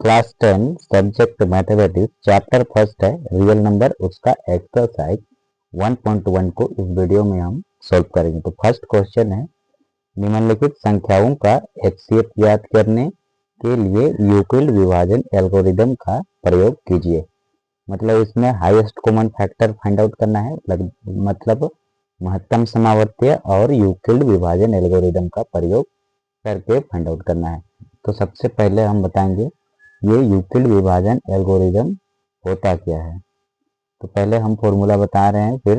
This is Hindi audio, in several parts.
Class 10 subject mathematics chapter first है रियल नंबर, उसका एक्सरसाइज 1.1 को इस वीडियो में हम सॉल्व करेंगे। तो फर्स्ट क्वेश्चन है, निम्नलिखित संख्याओं का एचसीएफ ज्ञात करने के लिए यूक्लिड विभाजन एल्गोरिदम का प्रयोग कीजिए। मतलब इसमें highest common factor find out करना है, मतलब महत्तम समावर्तीय और यूक्लिड विभाजन एल्गोरिदम का प्रयोग करके फाइंड आउट करना है। तो सबसे पहले हम बताएंगे ये यूक्लिड विभाजन एल्गोरिदम होता क्या है। तो पहले हम फॉर्मूला बता रहे हैं, फिर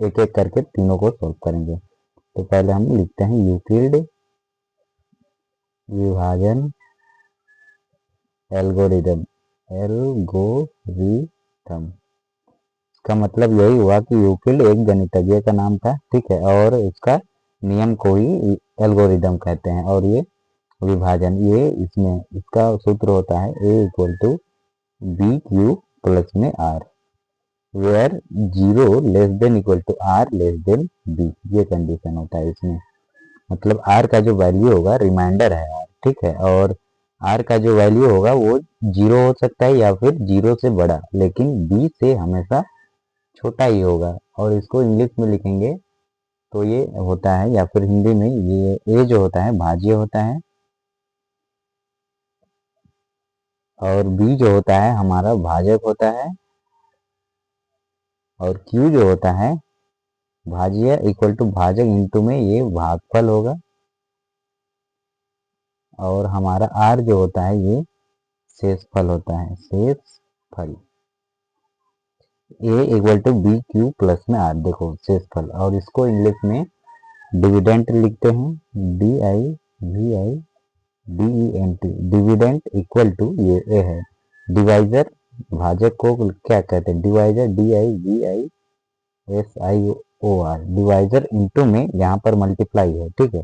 एक एक करके तीनों को सॉल्व करेंगे। तो पहले हम लिखते हैं यूक्लिड विभाजन एल्गोरिदम। इसका मतलब यही हुआ कि यूक्लिड एक गणितज्ञ का नाम था, ठीक है, और इसका नियम को ही एल्गोरिदम कहते हैं। और ये विभाजन, ये इसमें इसका सूत्र होता है a equal to b q plus में r, where 0 less than equal to r less than b, ये कंडीशन होता है इसमें। मतलब आर का जो वैल्यू होगा, रिमाइंडर है आर, ठीक है, और आर का जो वैल्यू होगा वो 0 हो सकता है या फिर 0 से बड़ा, लेकिन बी से हमेशा छोटा ही होगा। और इसको इंग्लिश में लिखेंगे तो ये होता है, या फिर हिंदी में ये ए जो होता है भाज्य होता है, और बी जो होता है हमारा भाजक होता है, और क्यू जो होता है भाज्य इक्वल टू भाजक इंटू में ये भागफल होगा, और हमारा आर जो होता है ये शेषफल होता है, शेषफल। A equal to b q plus में आर, देखो शेषफल। और इसको इंग्लिश में डिविडेंट लिखते हैं, DIVIDENT, डिविडेंट इक्वल टू ये ए है, डिवाइजर भाजक को क्या कहते हैं, डिवाइजर DIVISIOR, डिवाइजर इंटू में यहाँ पर मल्टीप्लाई है, ठीक है,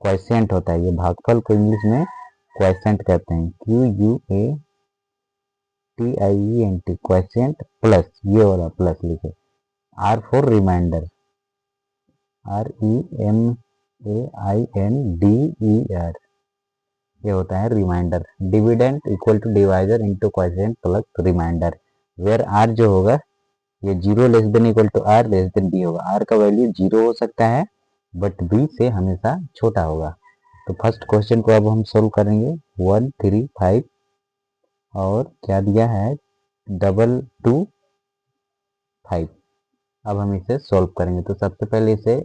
क्वोशिएंट होता है, ये भागफल को इंग्लिश में क्वोशिएंट कहते हैं, QUATIENT, क्वोशिएंट प्लस ये वाला प्लस लिखे, आर फॉर रिमाइंडर, REMAINDER, ये होता है remainder. Dividend equal to divisor into quotient plus remainder, where r जो होगा ये 0 less than equal to r less than b होगा। आर का वैल्यू 0 हो सकता है बट बी से हमेशा छोटा होगा। तो फर्स्ट क्वेश्चन को अब हम सोल्व करेंगे, 1 3 5 और क्या दिया है 2 2 5। अब हम इसे सोल्व करेंगे। तो सबसे पहले इसे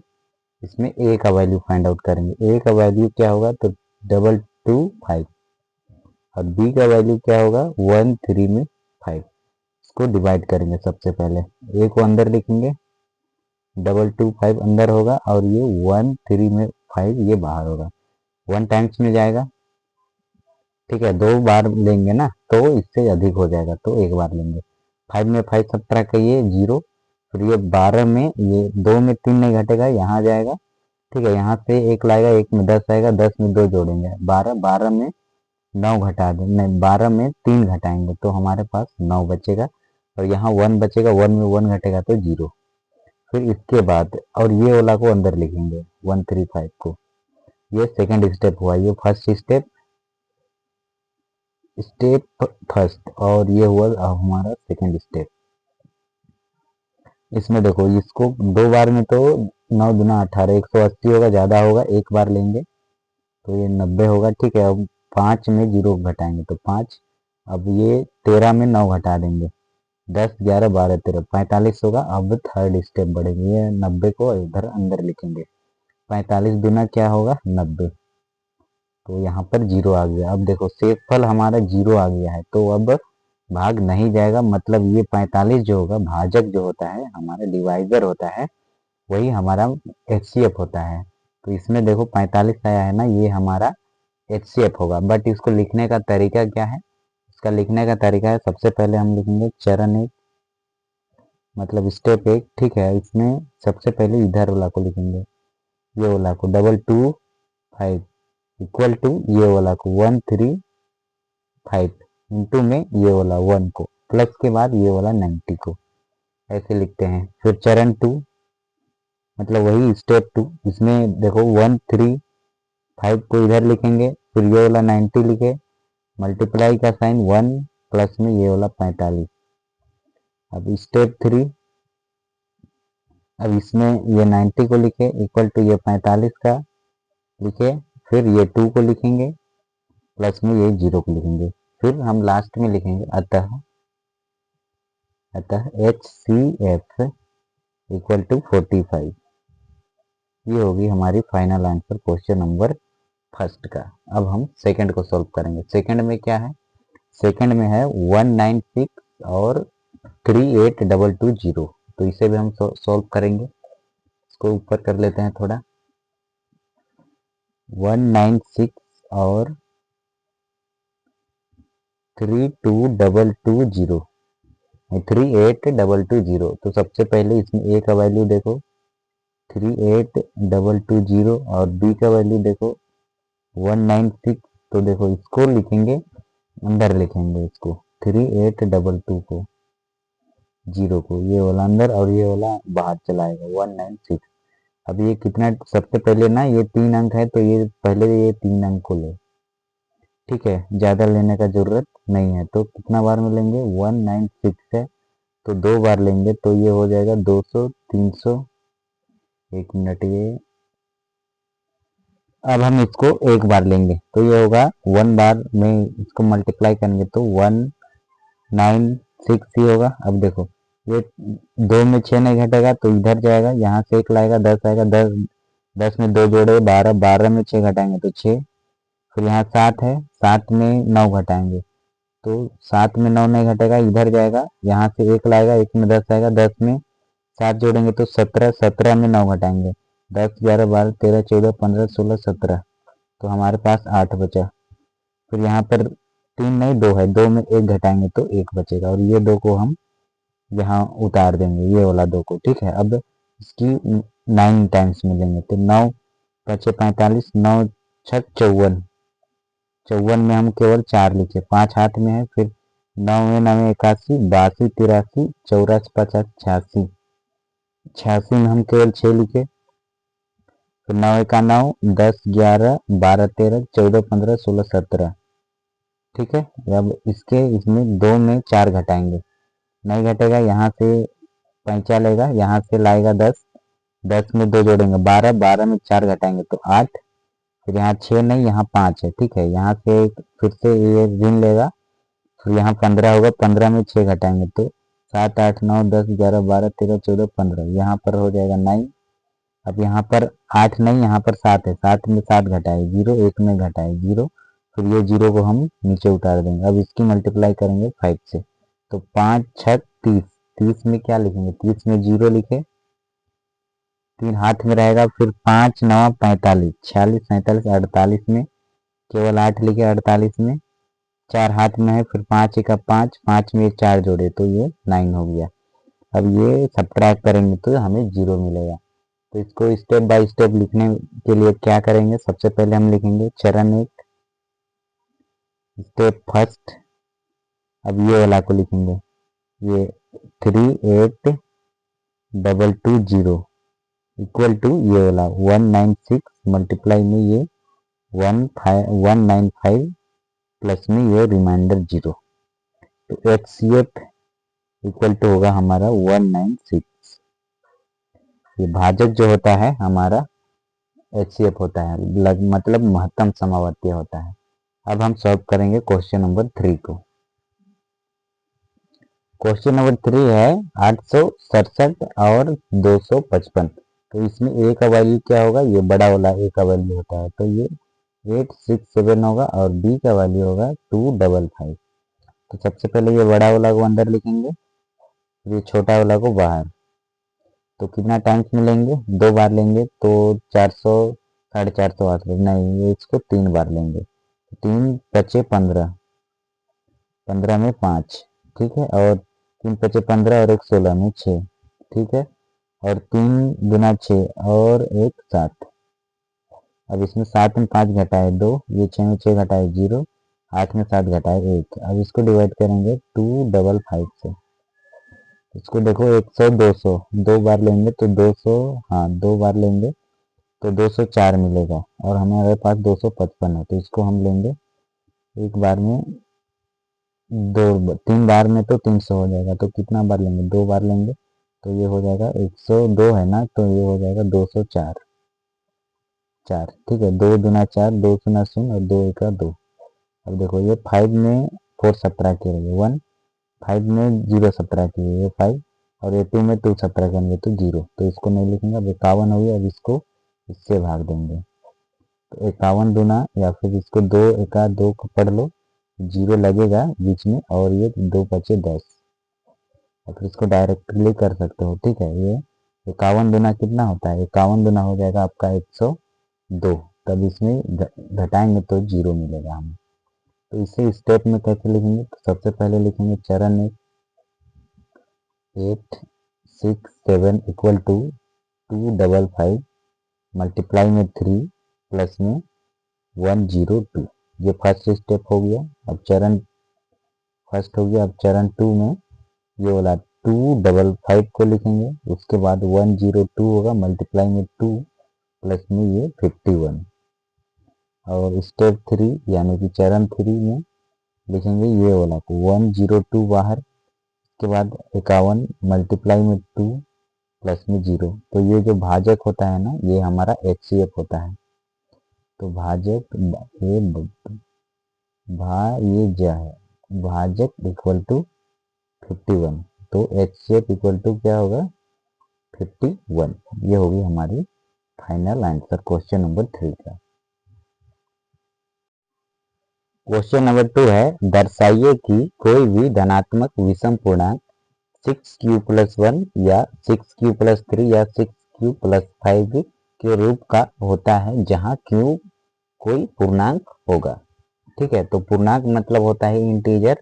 इसमें ए का वैल्यू फाइंड आउट करेंगे। ए का वैल्यू क्या होगा, तो 2 2 5, और बी का वैल्यू क्या होगा 1 3 में 5। इसको डिवाइड करेंगे। सबसे पहले ए को अंदर लिखेंगे, 2 2 5 अंदर होगा, और ये 1 3 में 5 ये बाहर होगा, 1 टाइम्स में जाएगा, ठीक है, 2 बार लेंगे ना तो इससे अधिक हो जाएगा, तो एक बार लेंगे। 5 में 5 सब्ट्रैक्ट करिए 0, फिर ये 12 में ये 2 में 3 नहीं घटेगा, यहाँ जाएगा, ठीक है, यहाँ से 1 लाएगा, 1 में 10 आएगा, 10 में 2 जोड़ेंगे 12, 12 में 9 घटा दें, नहीं 12 में 3 घटाएंगे तो हमारे पास 9 बचेगा, और यहाँ 1 बचेगा, 1 में 1 घटेगा तो 0। फिर इसके बाद और ये वाला को अंदर लिखेंगे 1 3 5 को। ये सेकंड स्टेप हुआ, ये फर्स्ट स्टेप फर्स्ट, और ये हुआ हमारा सेकंड स्टेप। इसमें देखो इसको 2 बार में तो 9 दुना 18, 180 होगा, ज़्यादा होगा, एक बार लेंगे तो ये 90 होगा, ठीक है। अब 5 में 0 घटाएंगे तो 5, अब ये 13 में 9 घटा देंगे, 10 11 12 13 45 होगा। अब थर्ड स्टेप बढ़ेंगे, ये 90 को इधर अंदर लिखेंगे, 45 दुना क्या होगा 90, तो यहाँ पर 0 आ गया। अब देखो शेषफल हमारा 0 आ गया है, तो अब भाग नहीं जाएगा, मतलब ये 45 जो होगा भाजक जो होता है हमारा डिवाइजर होता है, वही हमारा एचसीएफ होता है। तो इसमें देखो 45 आया है ना, ये हमारा एचसीएफ होगा। बट इसको लिखने का तरीका क्या है, इसका लिखने का तरीका है, सबसे पहले हम लिखेंगे चरण एक, मतलब स्टेप एक, ठीक है। इसमें सबसे पहले इधर वाला को लिखेंगे, ये वाला को 2 2 5 इक्वल टू ये वाला को 1 3 5 इंटू में ये वाला 1 को, प्लस के बाद ये वाला 90 को, ऐसे लिखते हैं। फिर चरण 2, मतलब वही स्टेप 2, इसमें देखो 1 3 5 को इधर लिखेंगे, फिर ये वाला 90 लिखे, मल्टीप्लाई का साइन 1 प्लस में ये वाला 45। अब स्टेप 3, अब इसमें ये 90 को लिखे इक्वल टू ये 45 का लिखे, फिर ये 2 को लिखेंगे प्लस में ये 0 को लिखेंगे, फिर हम लास्ट में लिखेंगे अतः HCF इक्वल टू 45। ये होगी हमारी final answer question number first का। अब हम सेकंड को सॉल्व करेंगे। सेकंड में क्या है, सेकंड में है 196 और 38220, तो इसे भी हम सॉल्व करेंगे। इसको ऊपर कर लेते हैं थोड़ा। 196 और 38220 3820, तो सबसे पहले इसमें ए का वैल्यू देखो 38220 और बी का वैल्यू देखो 196, तो देखो इसको लिखेंगे अंदर, लिखेंगे इसको 3822 को 0 को, ये वाला अंदर और ये वाला बाहर चलाएगा 196। अब ये कितना, सबसे पहले ना ये 3 अंक है तो ये पहले ये 3 अंक को ले, ठीक है, ज़्यादा लेने का जरूरत नहीं है। तो कितना बार में लेंगे, 196 है तो 2 बार लेंगे, तो ये हो जाएगा 200 300। एक मिनट, ये अब हम इसको एक बार लेंगे तो ये होगा 1 बार में इसको मल्टीप्लाई करेंगे तो 196 ही होगा। अब देखो ये 2 में 6 नहीं घटेगा तो इधर जाएगा, यहाँ से 1 लाएगा 10 आएगा, 10 में 2 जोड़े 12, 12 में 6 घटाएंगे तो 6, फिर यहाँ 7 है, 7 में 9 घटाएंगे तो 7 में 9 नहीं घटेगा, इधर जाएगा, यहाँ से 1 लाएगा, 1 में 10 आएगा, 10 में 7 जोड़ेंगे तो 17, 17 में 9 घटाएंगे, 10 11 12 13 14 15 16 17, तो हमारे पास 8 बचा। फिर यहाँ पर 3 नहीं 2 है, 2 में 1 घटाएंगे तो 1 बचेगा, और ये 2 को हम यहाँ उतार देंगे, ये वाला 2 को, ठीक है। अब इसकी 9 टाइम्स मिलेंगे तो 9 बचे 45, 9 6 54, 54 में हम केवल 4 लिखे, 5 हाथ में है, फिर 9 में 9 81, 82 83 84 50 86, 86 में हम केवल 6 लिखे, फिर 9 1 9, 10 11 12 13 14 15 16 17, ठीक है। अब इसके इसमें 2 में 4 घटाएंगे, नहीं घटेगा, यहाँ से 5 लेगा, यहाँ से लाएगा 10, 10 में 2 जोड़ेंगे 12, 12 में 4 घटाएंगे तो 8, फिर यहाँ 6 नहीं यहाँ 5 है, ठीक है, यहाँ से फिर से ये ऋण लेगा, फिर यहाँ 15 होगा, 15 में 6 घटाएंगे तो 7 8 9 10 11 12 13 14 15, यहाँ पर हो जाएगा 9। अब यहाँ पर 8 नहीं यहाँ पर 7 है, 7 में 7 घटाए 0, 1 में घटाए 0, फिर ये 0 को हम नीचे उतार देंगे। अब इसकी मल्टीप्लाई करेंगे 5 से, तो 5 6 30, 30 में क्या लिखेंगे, 30 में 0 लिखे, 3 हाथ में रहेगा, फिर 5 9 45 46 47 48 में केवल 8 लिखे, 48 में 4 हाथ में है, फिर 5 1 5, 5 में 4 जोड़े तो ये 9 हो गया। अब ये सब्ट्रैक्ट करेंगे तो हमें 0 मिलेगा। तो इसको स्टेप बाय स्टेप लिखने के लिए क्या करेंगे, सबसे पहले हम लिखेंगे चरण 1 स्टेप फर्स्ट। अब ये वाला को लिखेंगे, ये 38220 इक्वल टू ये वाला 196 मल्टीप्लाई में ये 195 प्लस में ये रिमाइंडर 0, तो HCF इक्वल टू होगा हमारा 196। ये भाजक जो होता है हमारा HCF होता है, मतलब महत्तम समावर्ती होता है। अब हम सॉल्व करेंगे क्वेश्चन नंबर 3 को। क्वेश्चन नंबर 3 है 867 और 255, तो इसमें ए का वैल्यू क्या होगा, ये बड़ा वाला ए का वैल्यू होता है, तो ये 867 होगा, और बी का वैल्यू होगा 255। तो सबसे पहले ये बड़ा वाला को अंदर लिखेंगे, ये छोटा वाला को बाहर, तो कितना टाइम्स मिलेंगे, 2 बार लेंगे तो 400 450 8 नहीं, ये इसको 3 बार लेंगे, 3 बचे 15, 15 में 5, ठीक है, और 3 बचे 15 और 1 16 में 6, ठीक है, और 3 गुना 6 और 1 7। अब इसमें 7 में 5 घटाए 2, ये 6 में 6 घटाए 0, 8 में 7 घटाए 1। अब इसको डिवाइड करेंगे 255 से, इसको देखो 100 200 2 बार लेंगे तो 200, हाँ 2 बार लेंगे तो 204 मिलेगा, और हमारे पास 255 है, तो इसको हम लेंगे एक बार में तीन बार में तो 300 हो जाएगा, तो कितना बार लेंगे, 2 बार लेंगे, तो ये हो जाएगा 102 है ना, तो ये हो जाएगा 204 4। ठीक है, 2 दूना 4, 2 शून्य शून्य और 2 एका 2। अब देखो ये 5 में 4 सब्ट्रैक्ट करेंगे 1, 5 में 0 सब्ट्रैक्ट करेंगे 5, और ये 2 में 2 सब्ट्रैक्ट करेंगे तो 0, तो इसको नहीं लिखेंगे। अब 51 हो गया, अब इसको इससे भाग देंगे, तो 51 दूना या फिर इसको 2 एका 2 को पढ़ लो, 0 लगेगा बीच में और ये 2 बचे 10, और फिर इसको डायरेक्टली कर सकते हो। ठीक है, ये 51 दूना कितना होता है, 51 दूना हो जाएगा आपका 102, तब इसमें घटाएंगे तो 0 मिलेगा हमें। तो इसे स्टेप में कैसे लिखेंगे, तो सबसे पहले लिखेंगे चरण 8 6 7 इक्वल टू 255 मल्टीप्लाई में 3 प्लस में 102, ये फर्स्ट स्टेप हो गया। अब चरण फर्स्ट हो गया। अब चरण 2 में ये वाला 255 को लिखेंगे, उसके बाद 102 होगा मल्टीप्लाई में 2 प्लस में ये 51, और स्टेप 3 यानी कि चरण 3 में लिखेंगे ये वाला को 102 बाहर, उसके बाद 51 मल्टीप्लाई में 2 प्लस में 0, तो ये जो भाजक होता है ना, ये हमारा HCF होता है। तो भाजक ये ये जो है भाजक इक्वल टू 51, तो HCF इक्वल टू क्या होगा 51। ये होगी हमारी फाइनल आंसर क्वेश्चन नंबर 3 का। क्वेश्चन नंबर 2 है, दर्शाइए कि कोई भी धनात्मक विषम पूर्णांक 6q प्लस 1 या 6q प्लस 3 या 6q प्लस 5 के रूप का होता है जहां q कोई पूर्णांक होगा। ठीक है, तो पूर्णांक मतलब होता है इंटीजर,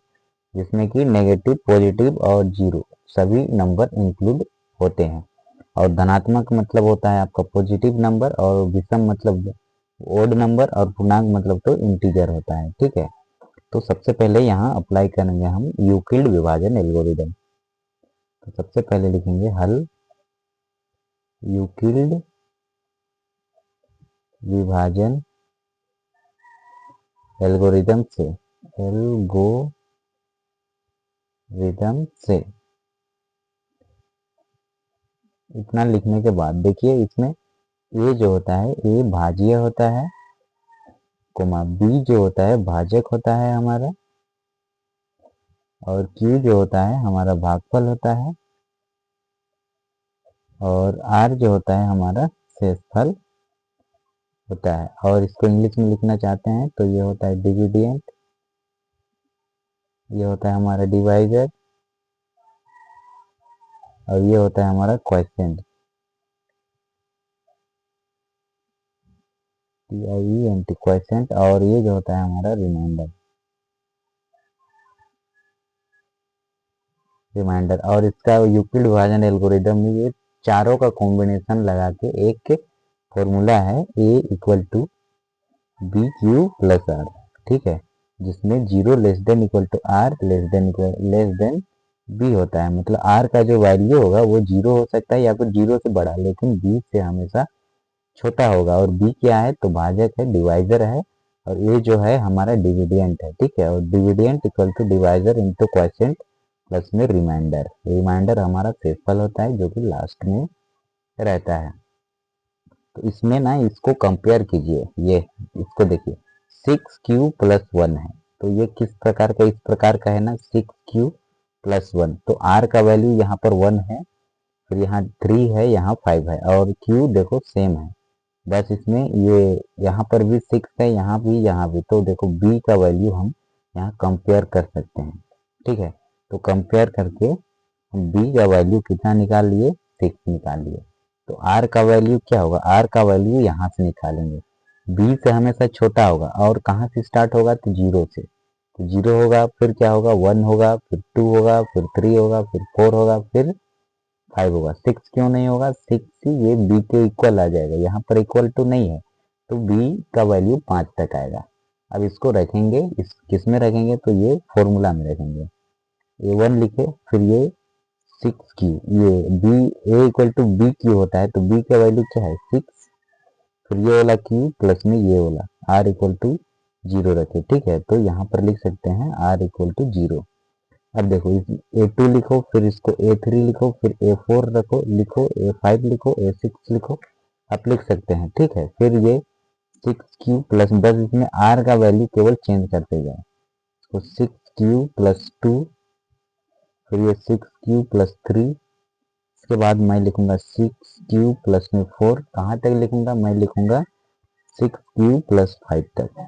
जिसमें कि नेगेटिव, पॉजिटिव और जीरो सभी नंबर इंक्लूड होते हैं। और धनात्मक मतलब होता है आपका पॉजिटिव नंबर, और विषम मतलब ओड नंबर, और पूर्णांक मतलब तो इंटीजर होता है। ठीक है, तो सबसे पहले यहाँ अप्लाई करेंगे हम यूक्लिड विभाजन एल्गोरिदम। तो सबसे पहले लिखेंगे हल यूक्लिड विभाजन एल्गोरिदम से, एल्गोरिदम से। इतना लिखने के बाद देखिए इसमें ए जो होता है ए भाज्य होता है, कोमा बी जो होता है भाजक होता है हमारा, और क्यू जो होता है हमारा भागफल होता है, और आर जो होता है हमारा शेषफल होता है। और इसको इंग्लिश में लिखना चाहते हैं तो ये होता है डिविडेंट, ये होता है हमारा डिवाइजर, और ये होता है हमारा क्वोशिएंट, TIENT क्वोशिएंट, और ये जो होता है हमारा रिमाइंडर। और इसका यूक्लिड विभाजन एल्गोरिदम में ये चारों का कॉम्बिनेशन लगा के एक फॉर्मूला है A equal to b q plus r. ठीक है, जिसमें 0 less than equal to r less than b होता है। मतलब आर का जो वैल्यू होगा वो 0 हो सकता है या फिर 0 से बड़ा, लेकिन बी से हमेशा छोटा होगा। और बी क्या है, तो भाजक है, डिवाइजर है, और ये जो है हमारा डिविडेंट है। ठीक है, और dividend equal to divisor into quotient plus में रिमाइंडर। रिमाइंडर हमारा शेषफल होता है जो कि लास्ट में रहता है। तो इसमें ना इसको कंपेयर कीजिए, ये इसको देखिए 6q प्लस 1 है, तो ये किस प्रकार का, इस प्रकार का है ना 6q प्लस 1, तो r का वैल्यू यहाँ पर 1 है, फिर यहाँ 3 है, यहाँ 5 है, और q देखो सेम है, बस इसमें ये यहाँ पर भी 6 है, यहाँ भी, तो देखो b का वैल्यू हम यहाँ कंपेयर कर सकते हैं। ठीक है, तो कंपेयर करके हम b का वैल्यू कितना निकाल लिए, 6 निकाल लिए। तो r का वैल्यू क्या होगा, r का वैल्यू यहाँ से निकालेंगे, b से हमेशा छोटा होगा, और कहाँ से स्टार्ट होगा, तो 0 से, तो 0 होगा, फिर क्या होगा 1 होगा, फिर 2 होगा, फिर 3 होगा, फिर 4 होगा, फिर 5 होगा। 6 क्यों नहीं होगा, 6 ये b के इक्वल आ जाएगा, यहाँ पर इक्वल टू नहीं है, तो b का वैल्यू 5 तक आएगा। अब इसको रखेंगे, इस किस में रखेंगे, तो ये फॉर्मूला में रखेंगे, a1 लिखे, फिर ये 6q, ये b a equal to b q होता है, तो b का वैल्यू क्या है 6, फिर ये वाला q प्लस में ये वाला r इक्वल टू जीरो रखे, ठीक है। तो यहाँ पर लिख सकते हैं r इक्वल टू जीरो। अब देखो A2 लिखो, फिर इसको A3 लिखो, फिर A4 रखो, लिखो A5 लिखो, A6 लिखो, आप लिख सकते हैं, ठीक है। फिर ये 6 क्यू प्लस, बस इसमें r का वैल्यू केवल चेंज करते जाए। तो 6 क्यू प्लस 2, फिर ये 6 क्यू प्लस 3, इसके बाद मैं लिखूंगा 6 क्यू प्लस में 4, कहाँ तक लिखूंगा, मैं लिखूंगा 6 क्यू प्लस 5 तक।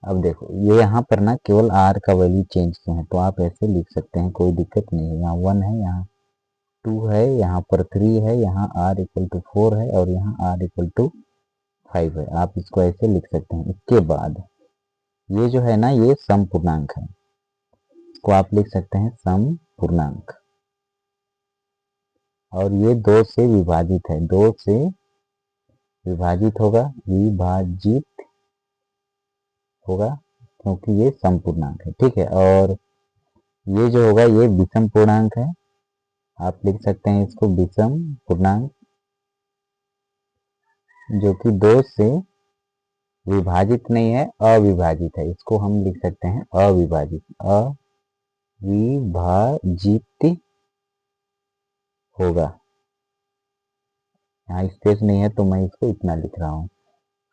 अब देखो ये यहाँ पर ना केवल r का वैल्यू चेंज किए हैं, तो आप ऐसे लिख सकते हैं, कोई दिक्कत नहीं है। यहाँ 1 है, यहाँ 2 है, यहाँ पर 3 है, यहाँ r इक्वल टू 4 है, और यहाँ r इक्वल टू 5 है। आप इसको ऐसे लिख सकते हैं। इसके बाद ये जो है ना, ये सम पूर्णांक है, इसको आप लिख सकते हैं सम पूर्णांक। और ये 2 से विभाजित है, 2 से विभाजित होगा, विभाजित होगा, क्योंकि ये सम पूर्णांक है, ठीक है। और ये जो होगा ये विषम पूर्णांक है, आप लिख सकते हैं इसको विषम पूर्णांक, जो कि 2 से विभाजित नहीं है, अविभाजित है। इसको हम लिख सकते हैं अविभाजित, अविभाजित होगा। यहाँ स्पेस नहीं है तो मैं इसको इतना लिख रहा हूँ।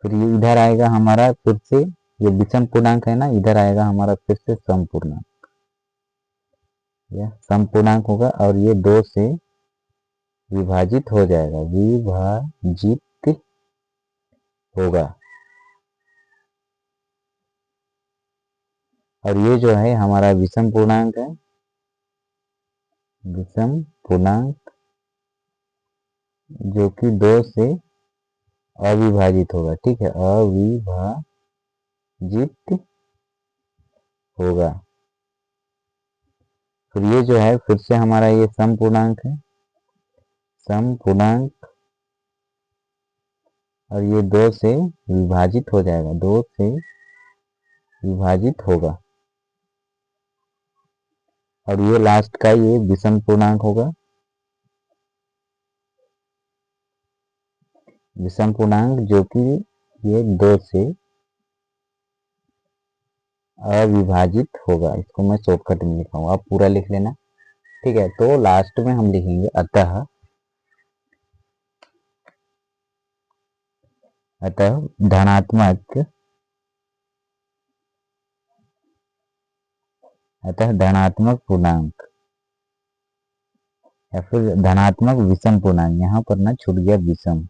फिर ये इधर आएगा हमारा, फिर से ये विषम पूर्णांक है ना, इधर आएगा हमारा फिर से सम पूर्णांक, यह सम पूर्णांक होगा, और ये 2 से विभाजित हो जाएगा, विभाजित होगा। और ये जो है हमारा विषम पूर्णांक है, विषम पूर्णांक जो कि 2 से अविभाजित होगा, ठीक है, अविभाजित होगा। फिर ये जो है फिर से हमारा ये सम पूर्णांक है, सम पूर्णांक, और ये 2 से विभाजित हो जाएगा, 2 से विभाजित होगा। और ये लास्ट का ये विषम पूर्णांक होगा, विषम पूर्णांक जो कि ये 2 से अविभाजित होगा। इसको मैं शॉर्टकट में लिखा हूँ, आप पूरा लिख लेना, ठीक है। तो लास्ट में हम लिखेंगे अतः धनात्मक, अतः धनात्मक पूर्णांक, या फिर धनात्मक विषम पूर्णांक, यहाँ पर ना छूट गया विषम,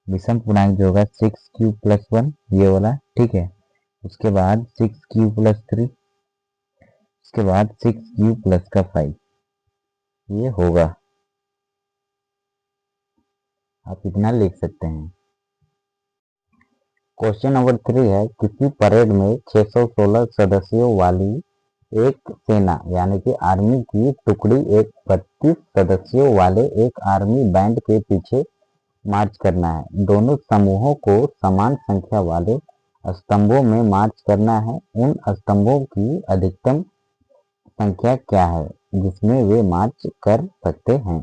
विषम पूर्णांक जो होगा 6 क्यू प्लस 1 ये वाला, ठीक है। उसके बाद 6 क्यू प्लस 3, उसके बाद 6 क्यू प्लस का 5, ये होगा। आप इतना लिख सकते हैं। क्वेश्चन नंबर 3 है, किसी परेड में 616 सदस्यों वाली एक सेना यानी कि आर्मी की टुकड़ी एक 32 सदस्यों वाले एक आर्मी बैंड के पीछे मार्च करना है। दोनों समूहों को समान संख्या वाले स्तंभों में मार्च करना है। उन स्तंभों की अधिकतम संख्या क्या है जिसमें वे मार्च कर सकते हैं?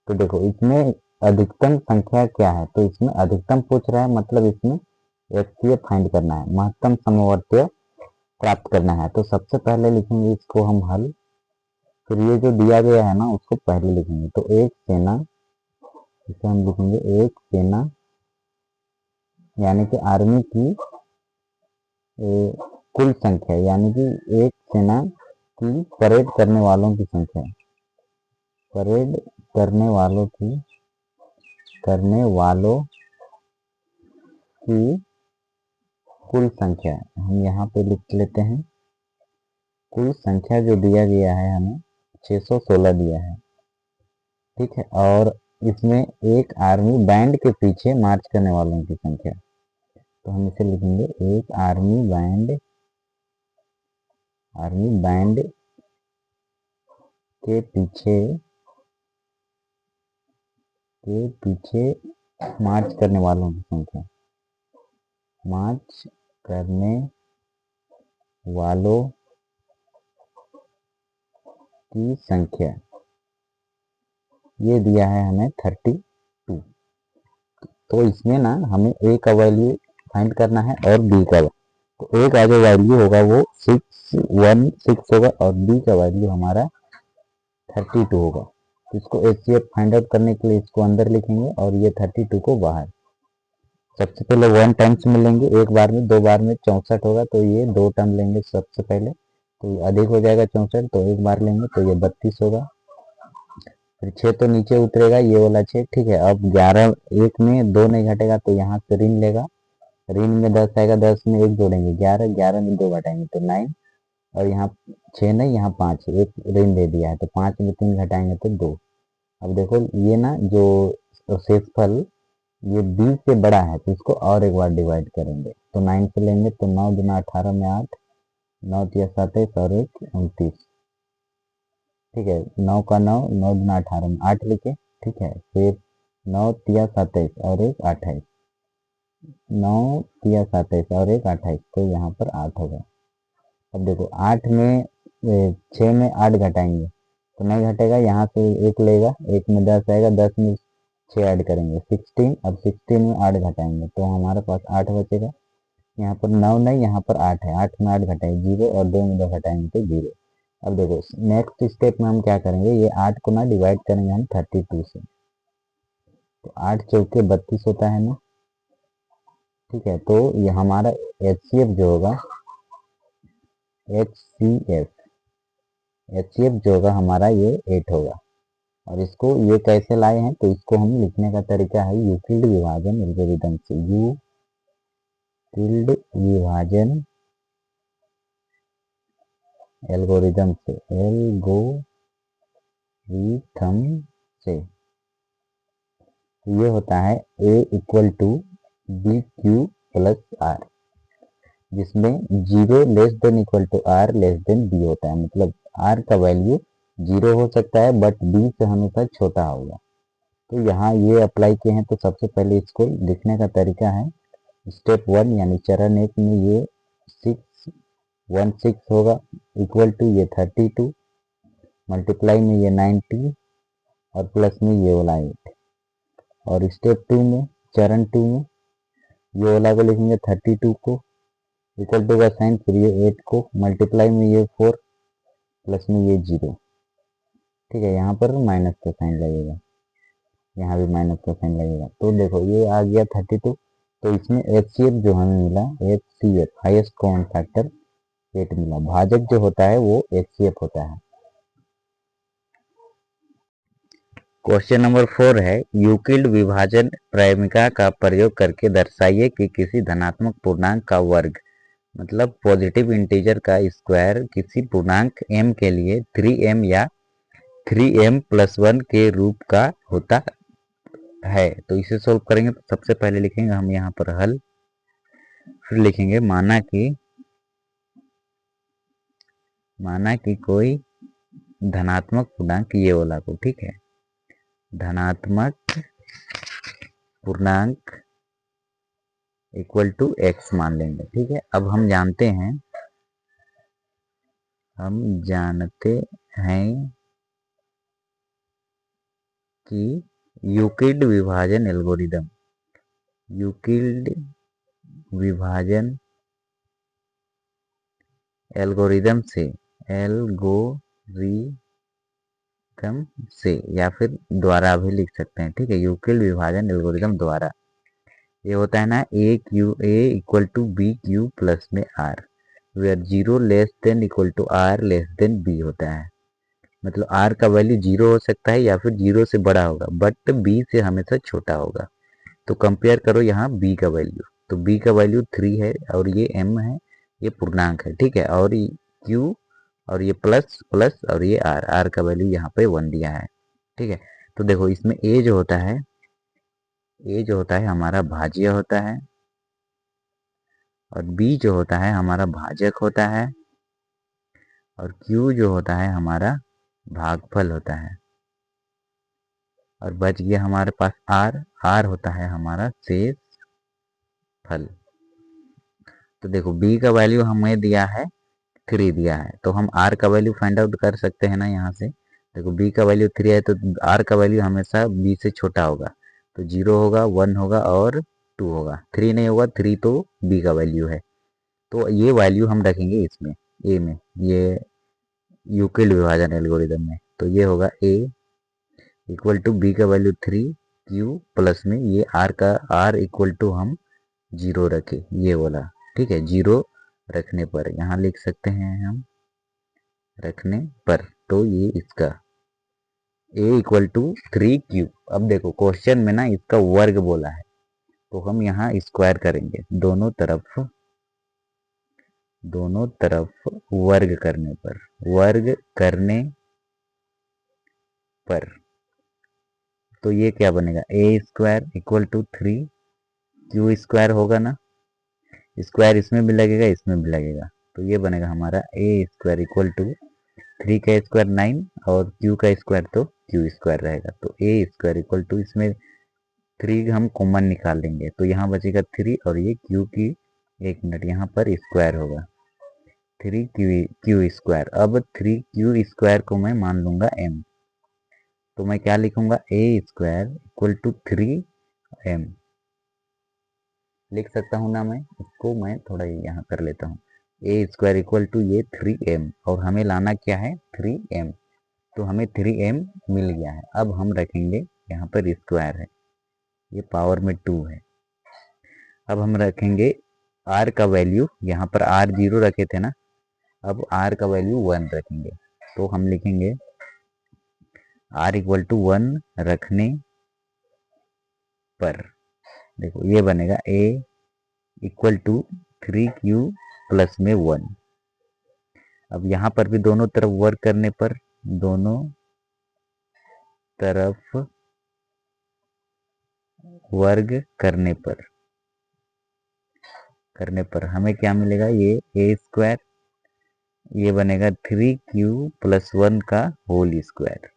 तो देखो इसमें अधिकतम संख्या क्या है, तो इसमें अधिकतम पूछ रहा है, मतलब इसमें एचसीएफ फाइंड करना है, महत्तम समवर्तीय प्राप्त करना है। तो सबसे पहले लिखेंगे इसको हम हल, फिर ये जो दिया गया है ना उसको पहले लिखेंगे। तो एक सेना, इसे हम लिखेंगे एक सेना यानी कि आर्मी की कुल संख्या, यानी कि एक सेना की परेड करने वालों की संख्या, परेड करने वालों की कुल संख्या हम यहाँ पे लिख लेते हैं। कुल संख्या जो दिया गया है हमें 616 दिया है, ठीक है। और इसमें एक आर्मी बैंड के पीछे मार्च करने वालों की संख्या, तो हम इसे लिखेंगे एक आर्मी बैंड के पीछे मार्च करने वालों की संख्या, मार्च करने वालों की संख्या, ये दिया है हमें 32। तो इसमें ना हमें ए का वैल्यू फाइंड करना है और बी का, तो ए का जो वैल्यू होगा वो 616 होगा और बी का वैल्यू हमारा 32 होगा। तो इसको HCF फाइंड आउट करने के लिए इसको अंदर लिखेंगे और ये 32 को बाहर। सबसे पहले 1 टाइम्स में लेंगे, एक बार में, 2 बार में 64 होगा तो ये 2 टर्म लेंगे सबसे पहले, तो अधिक हो जाएगा 64, तो एक बार लेंगे तो ये 32 होगा। फिर 6 तो नीचे उतरेगा, ये वाला 6, ठीक है। अब 11, एक में 2 नहीं घटेगा तो यहाँ से ऋण लेगा, ऋण में 10 आएगा, 10 में 1 जोड़ेंगे 11, 11 में 2 घटाएंगे तो 9, और यहाँ 6 नहीं, यहाँ 5, एक ऋण दे दिया है तो 5 में 3 घटाएंगे तो 2। अब देखो ये ना जो शेषफल ये 20 से बड़ा है तो इसको और एक बार डिवाइड करेंगे, तो 9 से लेंगे तो 9 गुना 18 में 8, 9 तिया 27 और 1 29, ठीक है। 9 का 9, 9 गुना 18 में 8 लिखे, ठीक है। फिर 9 तिया 27 और 1 28, 9 तिया 27 और 1 28, तो यहाँ पर 8 होगा। अब देखो 8 में 6 में 8 घटाएंगे तो नहीं घटेगा, यहाँ से 1 लेगा, 1 में 10 आएगा, 10 में 6 ऐड करेंगे 16, अब 16 में 8 घटाएंगे तो हमारे पास 8 बचेगा। यहाँ पर 9 नहीं, यहाँ पर 8 है, 8 में 8 घटाएंगे 0 और 2 में 2 घटाएंगे तो 0। अब देखो नेक्स्ट स्टेप में हम क्या करेंगे, ये 8 को ना डिवाइड करेंगे हम 32 से, तो 8 चौके 32 होता है ना, ठीक है। तो ये हमारा HCF जो होगा, HCF जो होगा हमारा ये 8 होगा। और इसको ये कैसे लाए हैं, तो इसको हम लिखने का तरीका है यूक्लिड विभाजन एल्गोरिदम से, यूक्लिड विभाजन एल्गोरिदम से, एल्गोरिथम से। ये होता है A equal to b q plus r, जिसमें 0 less than equal to r less than b होता है, मतलब आर का वैल्यू 0 हो सकता है बट बी से हमेशा छोटा होगा। तो यहाँ ये अप्लाई किए हैं, तो सबसे पहले इसको लिखने का तरीका है स्टेप 1 यानी चरण 1 में ये 616 होगा इक्वल टू ये 32 मल्टीप्लाई में ये 90 और प्लस में ये वाला 8। और स्टेप 2 में, चरण 2 में ये वाला को लिखेंगे 32 को इक्वल टू का साइन, फिर ये 8 को मल्टीप्लाई में ये 4 प्लस में ये 0, ठीक है। यहाँ पर माइनस का साइन लगेगा, यहाँ भी माइनस का साइन लगेगा। तो देखो ये आ गया 32, तो इसमें HCF जो हमें मिला, HCF हाईएस्ट कॉमन फैक्टर 8 मिला। भाजक जो होता है वो HCF होता है। क्वेश्चन नंबर 4 है, यूक्लिड विभाजन प्रायमिका का प्रयोग करके दर्शाइए कि किसी धनात्मक पूर्णांक का वर्ग, मतलब पॉजिटिव इंटीजर का स्क्वायर किसी पूर्णांक m के लिए 3m या 3m+1 के रूप का होता है। तो इसे सोल्व करेंगे तो सबसे पहले लिखेंगे हम यहाँ पर हल, फिर लिखेंगे माना कि कोई धनात्मक पूर्णांक ये वाला को, ठीक है, धनात्मक पूर्णांक इक्वल टू x मान लेंगे, ठीक है। अब हम जानते हैं कि यूक्लिड विभाजन एल्गोरिदम से या फिर द्वारा भी लिख सकते हैं, ठीक है। यूक्लिड विभाजन एल्गोरिदम द्वारा ये होता है ना a equal to b q plus में r, where 0 less than equal to r less than b होता है, मतलब r का वैल्यू 0 हो सकता है या फिर 0 से बड़ा होगा बट b से हमेशा छोटा होगा। तो कंपेयर करो यहाँ b का वैल्यू, तो b का वैल्यू 3 है और ये m है, ये पूर्णांक है, ठीक है। और q और ये प्लस प्लस और ये r का वैल्यू यहाँ पे 1 दिया है, ठीक है। तो देखो इसमें a जो होता है हमारा भाज्य होता है और b जो होता है हमारा भाजक होता है और q जो होता है हमारा भागफल होता है, और बच गया हमारे पास r होता है हमारा शेष फल। तो देखो b का वैल्यू हमें दिया है 3 दिया है, तो हम r का वैल्यू फाइंड आउट कर सकते हैं ना यहाँ से। देखो b का वैल्यू 3 है तो r का वैल्यू हमेशा b से छोटा होगा, तो 0 होगा, 1 होगा और 2 होगा, 3 नहीं होगा, 3 तो बी का वैल्यू है। तो ये वैल्यू हम रखेंगे इसमें ए में, ये यूक्लिड विभाजन एल्गोरिदम में। तो ये होगा ए इक्वल टू बी का वैल्यू 3 क्यू प्लस में ये आर का आर इक्वल टू हम 0 रखे, ये वाला। ठीक है, 0 रखने पर यहाँ लिख सकते हैं हम रखने पर, तो ये इसका a इक्वल टू 3 क्यू। अब देखो क्वेश्चन में ना इसका वर्ग बोला है, तो हम यहाँ स्क्वायर करेंगे दोनों तरफ वर्ग करने पर, वर्ग करने पर तो ये क्या बनेगा, a square equal to 3 q square होगा ना, स्क्वायर इसमें भी लगेगा इसमें भी लगेगा, तो ये बनेगा हमारा ए स्क्वायर इक्वल टू 3 का स्क्वायर 9 और क्यू का स्क्वायर तो क्यू स्क्वायर रहेगा। तो ए स्क्वायर इक्वल टू, इसमें 3 हम कॉमन निकाल लेंगे तो यहाँ बचेगा 3 और ये क्यू की, एक मिनट, यहाँ पर स्क्वायर होगा 3 क्यू स्क्वायर। अब 3 क्यू स्क्वायर को मैं मान लूंगा m, तो मैं क्या लिखूंगा, ए स्क्वायर इक्वल टू 3m लिख सकता हूँ ना। मैं इसको मैं थोड़ा यहाँ कर लेता हूँ, ए स्क्वायर इक्वल टू ये 3m और हमें लाना क्या है 3m, तो हमें 3m मिल गया है। अब हम रखेंगे यहाँ पर स्क्वायर है, ये पावर में 2 है। अब हम रखेंगे r का वैल्यू, यहाँ पर r 0 रखे थे ना, अब r का वैल्यू 1 रखेंगे, तो हम लिखेंगे r इक्वल टू 1 रखने पर, देखो ये बनेगा a equal to 3q plus में 1। अब यहाँ पर भी दोनों तरफ वर्क करने पर, दोनों तरफ वर्ग करने पर हमें क्या मिलेगा, ये ए स्क्वायर, ये बनेगा 3q प्लस 1 का होल स्क्वायर।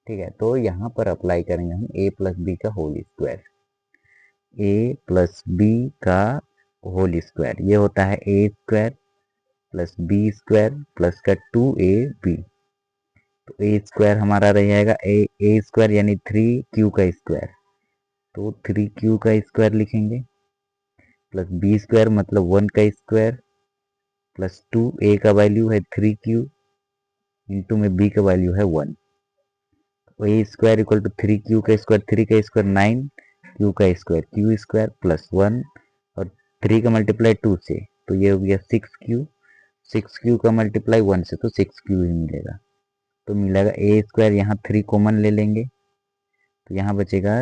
ठीक है, तो यहाँ पर अप्लाई करेंगे हम a प्लस बी का whole square, a plus b का होल स्क्वायर, ये होता है a square plus b square plus का 2ab। तो a स्क्वायर हमारा रह जाएगा a स्क्वायर यानी 3q का स्क्वायर, तो 3q का स्क्वायर लिखेंगे प्लस बी स्क्वायर मतलब 1 का स्क्वायर प्लस 2a का वैल्यू है 3q इंटू में b का वैल्यू है 1। तो a square equal to 3q का स्क्वायर, 3 का स्क्वायर 9, q का स्क्वायर q स्क्वायर प्लस 1 और 3 का मल्टीप्लाई 2 से, तो ये हो गया 6q, 6q का मल्टीप्लाई 1 से तो 6q ही मिलेगा। तो मिलेगा a स्क्वायर, यहाँ 3 कॉमन ले लेंगे तो यहाँ बचेगा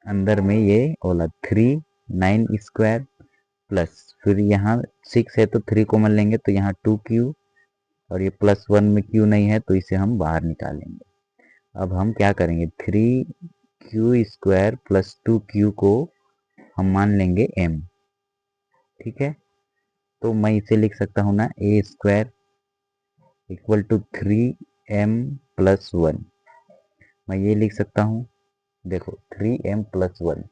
अंदर में ये वाला 3 9 स्क्वायर प्लस फिर यहाँ 6 है तो 3 कॉमन लेंगे तो यहाँ 2q और ये प्लस 1 में q नहीं है तो इसे हम बाहर निकालेंगे। अब हम क्या करेंगे, 3q स्क्वायर प्लस 2q को हम मान लेंगे m। ठीक है, तो मैं इसे लिख सकता हूँ ना, a square equal to 3m plus 1, मैं ये लिख सकता हूँ। देखो 3m प्लस 1,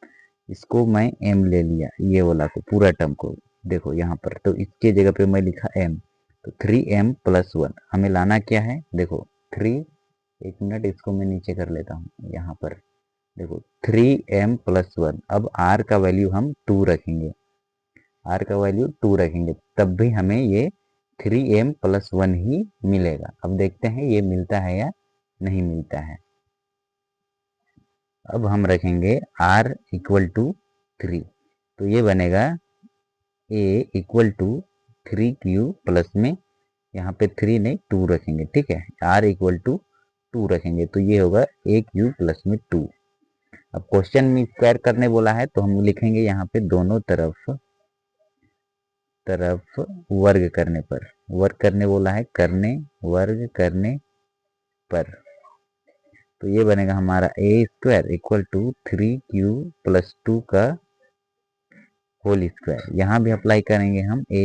इसको मैं m ले लिया, ये वाला को पूरा टर्म को, देखो यहाँ पर, तो इसके जगह पे मैं लिखा m, तो 3m प्लस 1 हमें लाना क्या है, देखो 3, एक मिनट इसको मैं नीचे कर लेता हूँ, यहाँ पर देखो 3m प्लस 1। अब r का वैल्यू हम 2 रखेंगे, r का वैल्यू 2 रखेंगे तब भी हमें ये 3m प्लस 1 ही मिलेगा। अब देखते हैं ये मिलता है या नहीं मिलता है। अब हम रखेंगे r इक्वल टू 3, तो ये बनेगा a equal to 3q plus में, यहाँ पे 3 नहीं 2 रखेंगे। ठीक है, r इक्वल टू 2 रखेंगे तो ये होगा aq प्लस में 2। अब क्वेश्चन में स्क्वायर करने बोला है तो हम लिखेंगे यहाँ पे दोनों तरफ वर्ग करने पर, वर्ग करने बोला है, करने वर्ग करने पर, तो ये बनेगा हमारा a square equal to 3q plus 2 का होल स्क्वायर। यहाँ भी अप्लाई करेंगे हम a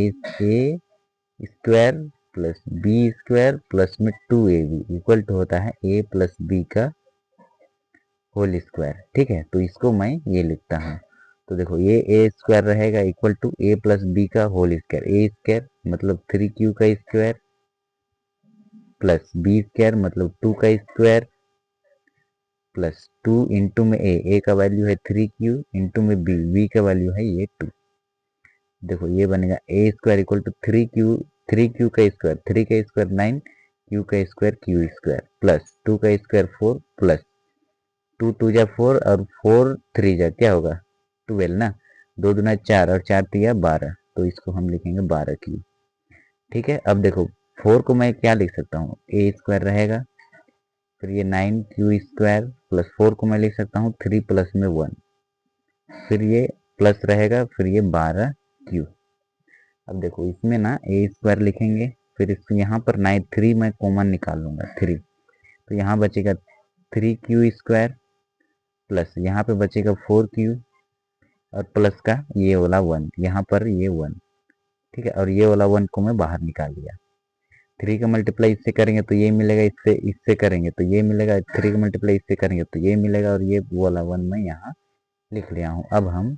square plus b square plus में 2ab इक्वल टू होता है a प्लस बी का होल स्क्वायर। ठीक है, तो इसको मैं ये लिखता हूँ, तो देखो ये a स्क्वायर रहेगा equal to a plus b का होल स्क्वायर, a स्क्वायर मतलब 3q का स्क्वायर प्लस बी स्क्वायर मतलब 2 का स्क्वायर प्लस 2 इंटू में ए का वैल्यू है 3 क्यू इंटू में बी का वैल्यू है ये 2। देखो ये बनेगा a square equal to 3 Q का स्क्वायर 3 का स्क्वायर 9 क्यू का स्क्वायर क्यू स्क्वायर प्लस 2 का स्क्वायर 4 प्लस 2 2 जा 4 और 4 3 जा क्या होगा 12 ना, 2 दूना 4 और 4 तिया 12, तो इसको हम लिखेंगे 12 क्यू। ठीक है, अब देखो 4 को मैं क्या लिख सकता हूँ, ए स्क्वायर रहेगा, फिर ये 9 क्यू स्क्वायर प्लस 4 को मैं लिख सकता हूँ 3 प्लस में 1, फिर ये प्लस रहेगा, फिर ये 12 क्यू। अब देखो इसमें ना ए स्क्वायर लिखेंगे, फिर इसको यहाँ पर 9 3 मैं कॉमन निकाल लूंगा 3, तो यहाँ बचेगा 3 क्यू स्क्वायर प्लस यहाँ पे बचेगा 4 क्यू और प्लस का ये वाला 1, यहाँ पर ये 1। ठीक है, और ये वाला 1 को मैं बाहर निकाल लिया। 3 का मल्टीप्लाई इससे करेंगे तो ये मिलेगा, इससे करेंगे तो ये मिलेगा, 3 का मल्टीप्लाई इससे करेंगे तो ये मिलेगा, और ये वाला 1 मैं यहाँ लिख लिया हूँ। अब हम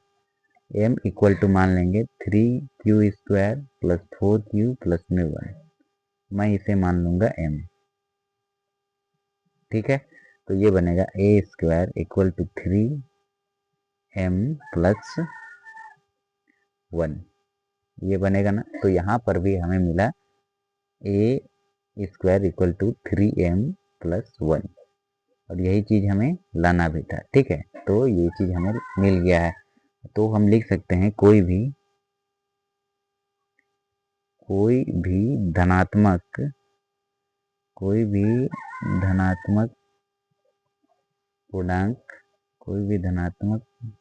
m इक्वल टू मान लेंगे 3 q square plus 4 Q plus में 1, मैं इसे मान लूंगा m। ठीक है, तो ये बनेगा a square equal to 3m plus 1, ये बनेगा ना। तो यहाँ पर भी हमें मिला a square equal to 3m plus 1, और यही चीज़ हमें लाना भी था। ठीक है, तो ये चीज़ हमें मिल गया है। तो हम लिख सकते हैं कोई भी धनात्मक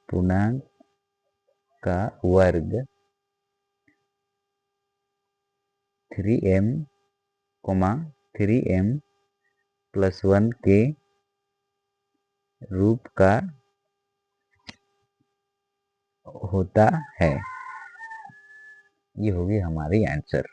पूर्णांक का वर्ग 3m, 3m प्लस 1 के रूप का होता है। ये होगी हमारी आंसर।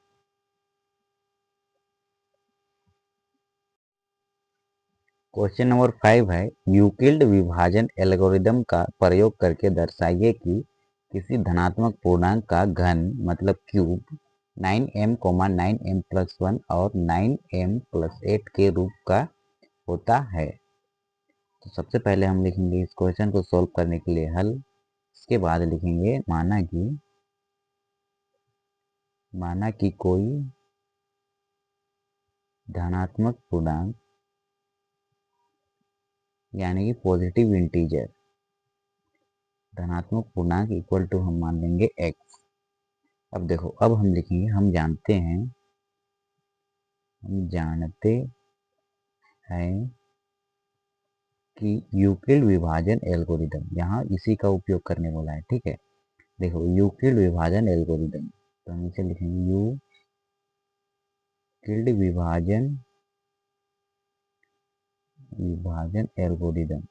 क्वेश्चन नंबर 5 है, यूक्लिड विभाजन एल्गोरिदम का प्रयोग करके दर्शाइए कि किसी धनात्मक पूर्णांक का घन मतलब क्यूब 9m, 9m प्लस 1 और 9m प्लस 8 के रूप का होता है। तो सबसे पहले हम लिखेंगे इस क्वेश्चन को सॉल्व करने के लिए हल, इसके बाद लिखेंगे माना कि कोई धनात्मक पूर्णांक यानी कि पॉजिटिव इंटीजर धनात्मक पूर्णांक इक्वल टू हम मान लेंगे x। अब देखो, अब हम लिखेंगे, हम जानते हैं कि यूक्लिड विभाजन एल्गोरिदम, यहाँ इसी का उपयोग करने वाला है। ठीक है, देखो यूक्लिड विभाजन एल्गोरिदम, तो हम इसे लिखेंगे यूक्लिड विभाजन एल्गोरिदम,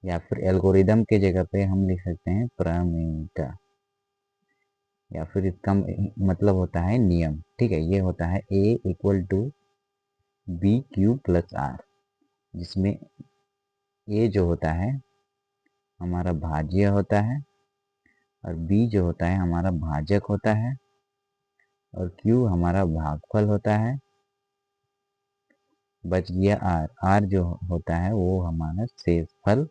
या फिर एल्गोरिदम के जगह पे हम लिख सकते हैं प्रमेय, या फिर इसका मतलब होता है नियम। ठीक है, ये होता है a equal to b q plus r, जिसमें a जो होता है हमारा भाज्य होता है और b जो होता है हमारा भाजक होता है और q हमारा भागफल होता है। बच गया r जो होता है वो हमारा शेषफल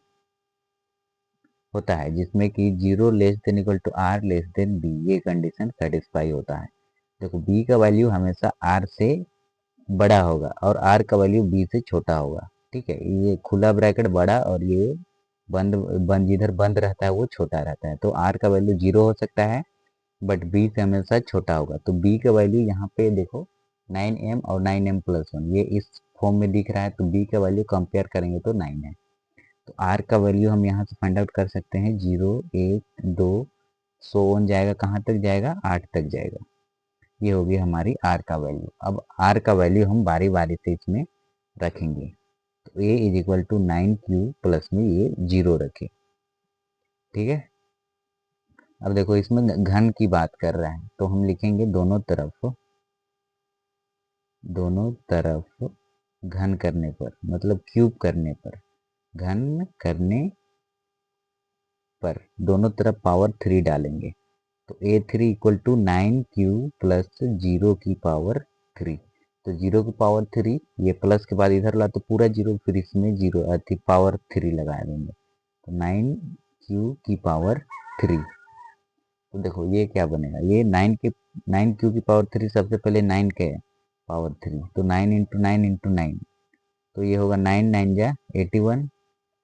होता है, जिसमें कि 0 less than equal to r less than b, ये कंडीशन सेटिस्फाई होता है। देखो b का वैल्यू हमेशा r से बड़ा होगा और r का वैल्यू b से छोटा होगा। ठीक है, ये खुला ब्रैकेट बड़ा और ये बंद जिधर बंद रहता है वो छोटा रहता है। तो r का वैल्यू 0 हो सकता है बट b से हमेशा छोटा होगा। तो b का वैल्यू यहाँ पे देखो 9m और 9m प्लस 1, ये इस फॉर्म में दिख रहा है, तो b का वैल्यू कंपेयर करेंगे तो 9 है। तो r का वैल्यू हम यहाँ से फाइंड आउट कर सकते हैं, 0 1 2 सो ऑन जाएगा, कहाँ तक जाएगा 8 तक जाएगा। ये होगी हमारी r का वैल्यू। अब r का वैल्यू हम बारी बारी से इसमें रखेंगे, तो a is equal to 9q plus में ये 0 रखे। ठीक है, अब देखो इसमें घन की बात कर रहा है, तो हम लिखेंगे दोनों तरफ घन करने पर, मतलब क्यूब करने पर, घन करने पर दोनों तरफ पावर 3 डालेंगे, तो a3 equal to 9q plus 0 की पावर 3। तो 0 की पावर 3, ये प्लस के बाद इधर ला तो पूरा 0, फिर इसमें 0 पावर 3 लगा देंगे, तो 9 की पावर 3। तो देखो ये क्या बनेगा, ये 9 की पावर 3, सबसे पहले 9 के पावर 3, तो 9 × 9 × 9, तो ये होगा 9 9 जा 81,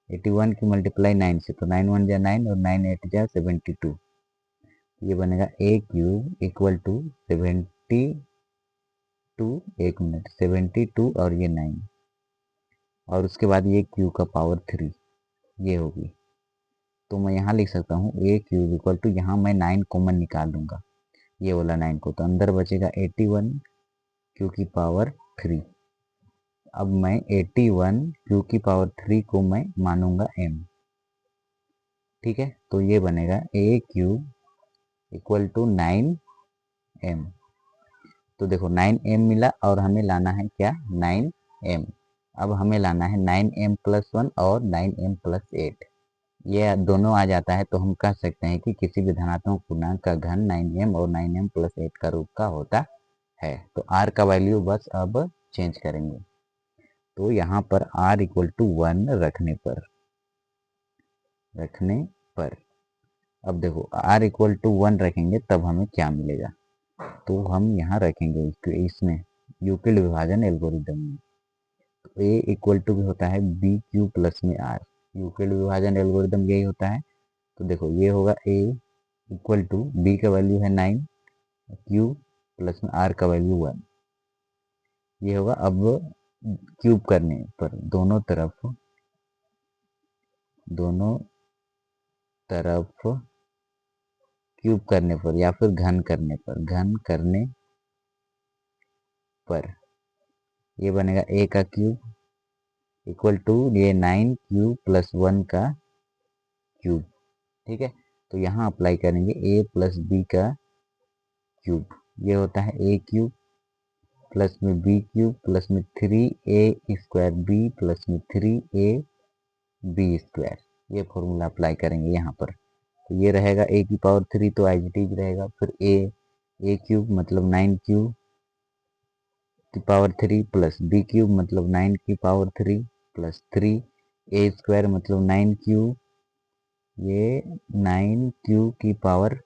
81 की मल्टीप्लाई 9 से, तो 9 1 जा 9 और 9 8 जा 72, ये बनेगा A³ = 72, 1 मिनट 72 और ये 9, और उसके बाद ये Q का पावर 3 ये होगी। तो मैं यहाँ लिख सकता हूँ A³ यहाँ मैं 9 कॉमन निकाल लूँगा, ये वाला 9 को, तो अंदर बचेगा 81 Q की पावर 3। अब मैं 81 Q की पावर 3 को मैं मानूंगा m, ठीक है। तो ये बनेगा A³ = 9m। तो देखो 9m मिला और हमें लाना है क्या, 9m। अब हमें लाना है 9m+1 और 9m+8, ये दोनों आ जाता है तो हम कह सकते हैं कि किसी भी धनात्मक पूर्णांक का घन 9m और 9m+8 का रूप का होता है। तो r का वैल्यू बस अब चेंज करेंगे, तो यहाँ पर r = 1 रखने पर अब देखो r = 1 रखेंगे तब हमें क्या मिलेगा, तो हम यहाँ रखेंगे इसमें यूक्लिड विभाजन एल्गोरिदम में, तो A भी होता है BQ प्लस में R, यूक्लिड विभाजन एल्गोरिदम यही होता है। तो देखो ये होगा A = B का वैल्यू है 9, Q प्लस में R का वैल्यू 1, ये होगा। अब क्यूब करने पर दोनों तरफ क्यूब करने पर या फिर घन करने पर ये बनेगा A का क्यूब = ये 9Q + 1 का क्यूब, ठीक है। तो यहाँ अप्लाई करेंगे A + B का क्यूब, ये होता है A³ प्लस में B³ प्लस में 3A² प्लस में 3AB², ये फॉर्मूला अप्लाई करेंगे यहाँ पर। तो ये रहेगा A³ तो एज रहेगा, फिर A³ मतलब 9Q की पावर 3 प्लस B³ मतलब 9 की पावर 3 प्लस 3A² मतलब 9Q, ये 9Q की पावर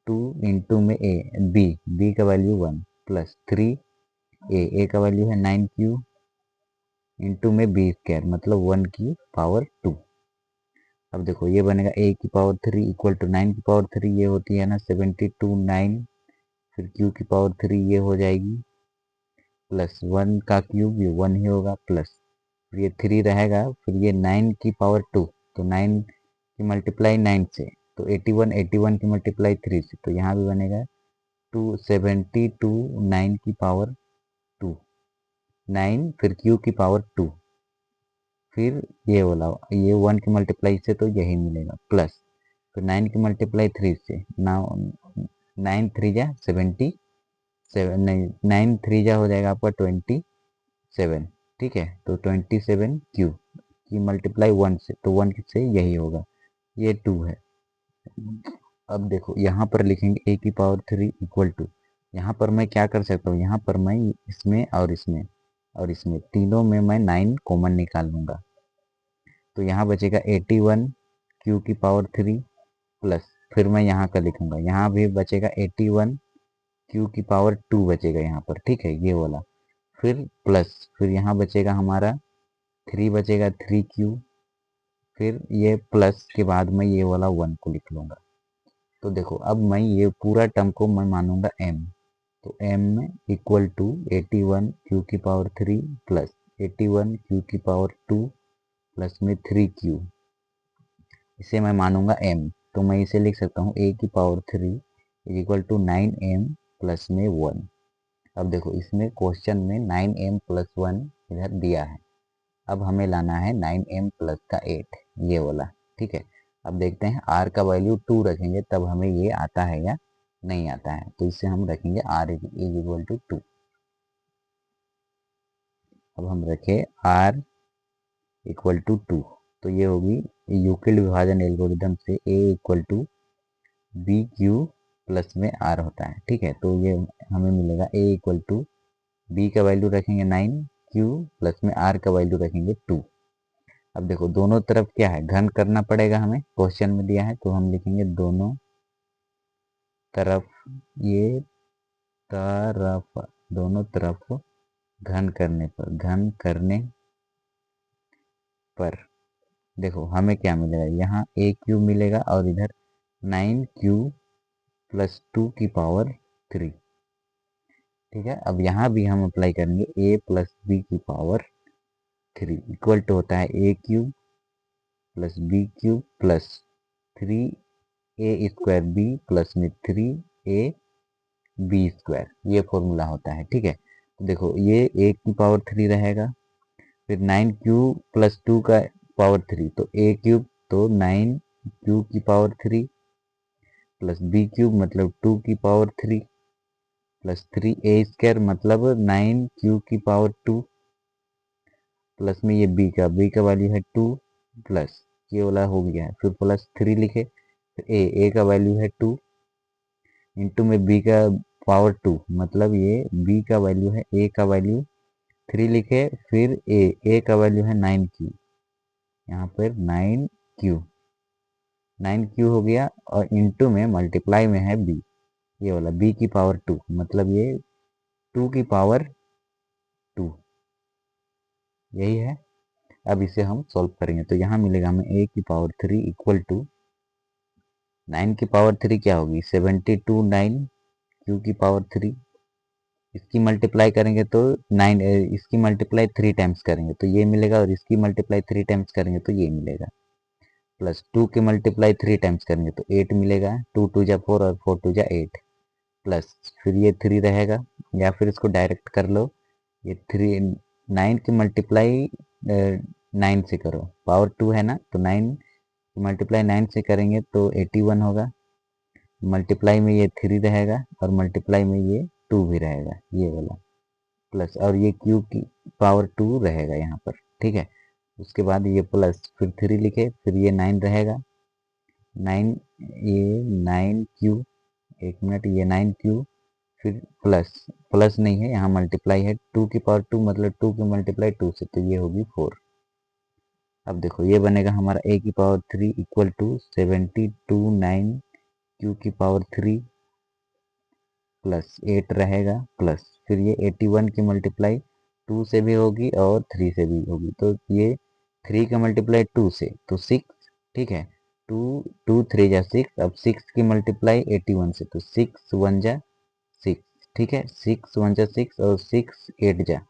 2 इंटू में B का वैल्यू 1 प्लस 3A का वैल्यू है 9Q इंटू में B² मतलब 1 की पावर 2। अब देखो ये बनेगा A³ = 9 की पावर 3, ये होती है ना 72 9, फिर Q की पावर 3 ये हो जाएगी प्लस 1 का क्यूब, ये 1 ही होगा, प्लस फिर ये 3 रहेगा, फिर ये 9 की पावर 2, तो 9 की मल्टीप्लाई 9 से, तो 81 की मल्टीप्लाई 3 से, तो यहाँ भी बनेगा 272 9 की पावर 2, 9 फिर Q की पावर 2, फिर ये वाला ये 1 की मल्टीप्लाई से तो यही मिलेगा, प्लस फिर 9 की मल्टीप्लाई 3 से, 9 3 जा 70 7 9 3 जा हो जाएगा आपका 27, ठीक है। तो 27Q की मल्टीप्लाई 1 से, तो 1 से यही होगा, ये 2 है। अब देखो यहाँ पर लिखेंगे A³ = यहाँ पर मैं क्या कर सकता हूँ, यहाँ पर मैं इसमें और इसमें तीनों में मैं 9 कॉमन निकाल लूँगा, तो यहाँ बचेगा 81 Q की पावर 3 प्लस, फिर मैं यहाँ का लिखूँगा, यहाँ भी बचेगा 81 Q की पावर 2 बचेगा यहाँ पर, ठीक है, ये वाला, फिर प्लस, फिर यहाँ बचेगा हमारा 3 बचेगा 3Q, फिर ये प्लस के बाद मैं ये वाला 1 को लिख लूँगा। तो देखो अब मैं ये पूरा टर्म को मैं मानूंगा m, तो m = 81 Q की पावर 3 प्लस 81 Q की पावर 2 प्लस में 3Q, इसे मैं मानूंगा m, तो मैं इसे लिख सकता हूँ A³ = 9m प्लस में 1। अब देखो इसमें क्वेश्चन में 9m + 1 इधर दिया है, अब हमें लाना है 9m + का 8, ये वाला, ठीक है। अब देखते हैं r का वैल्यू 2 रखेंगे तब हमें ये आता है या नहीं आता है, तो इससे हम रखेंगे r = 2। अब हम रखें r = 2, तो ये होगी यूक्लिड विभाजन एल्गोरिदम से A = BQ प्लस में R होता है, ठीक है। तो ये हमें मिलेगा A = बी का वैल्यू रखेंगे 9, क्यू प्लस में आर का वैल्यू रखेंगे 2। अब देखो दोनों तरफ क्या है, घन करना पड़ेगा हमें, क्वेश्चन में दिया है, तो हम लिखेंगे दोनों तरफ, ये तरफ, दोनों तरफ घन करने पर देखो हमें क्या मिलेगा, यहाँ ए क्यू मिलेगा और इधर 9 क्यू प्लस 2 की पावर 3। ठीक है, अब यहाँ भी हम अप्लाई करेंगे ए प्लस बी की पावर 3 इक्वल टू होता है a cube plus b cube plus 3a² b plus में 3ab², ये फॉर्मूला होता है। ठीक है, तो देखो ये a की पावर 3 रहेगा, फिर 9q प्लस 2 का पावर 3, तो a³ तो 9q की पावर 3 प्लस b³ मतलब 2 की पावर 3 प्लस 3a² मतलब 9q की पावर 2 प्लस में ये b का वैल्यू है 2 प्लस ये वाला हो गया है, फिर प्लस 3 लिखे, फिर a का वैल्यू है 2 इंटू में b का पावर 2 मतलब ये b का वैल्यू है, a का वैल्यू 3 लिखे, फिर a का वैल्यू है 9q, यहाँ पर 9q हो गया, और इंटू में मल्टीप्लाई में है b, ये वाला b की पावर 2 मतलब ये 2 की पावर 2, यही है। अब इसे हम सॉल्व करेंगे तो यहाँ मिलेगा हमें a की पावर 3 इक्वल टू 9 की पावर 3 क्या होगी 72, 9 q की पावर 3, इसकी मल्टीप्लाई करेंगे तो 9, इसकी मल्टीप्लाई 3 टाइम्स करेंगे तो ये मिलेगा, और इसकी मल्टीप्लाई 3 टाइम्स करेंगे तो ये मिलेगा, प्लस 2 की मल्टीप्लाई 3 टाइम्स करेंगे तो 8 मिलेगा, 2 2 जा 4 और 4 2 जा 8, प्लस फिर ये 3 रहेगा, या फिर इसको डायरेक्ट कर लो, ये 3 9 की मल्टीप्लाई 9 से करो, पावर 2 है ना, तो 9 की मल्टीप्लाई 9 से करेंगे तो 81 होगा, मल्टीप्लाई में ये 3 रहेगा और मल्टीप्लाई में ये 2 भी रहेगा, ये वाला प्लस, और ये क्यू की पावर 2 रहेगा यहाँ पर। ठीक है, उसके बाद ये प्लस फिर 3 लिखे, फिर ये 9 रहेगा, 9 ये 9q, एक मिनट, ये 9q, फिर प्लस नहीं है यहाँ, मल्टीप्लाई है, 2 की पावर 2 मतलब 2 की मल्टीप्लाई 2 से, तो ये होगी 4। अब देखो ये बनेगा हमारा a की पावर 3 इक्वल टू 72, 9q की पावर 3 प्लस 8 रहेगा, प्लस फिर ये 81 की मल्टीप्लाई 2 से भी होगी और 3 से भी होगी, तो ये 3 का मल्टीप्लाई 2 से तो 6। ठीक है, 2 2 3 जा 6, अब 6 की मल्टीप्लाई 81 से, तो 6 1 जा 6। ठीक है, 6 1 जा 6 और 6 8 जा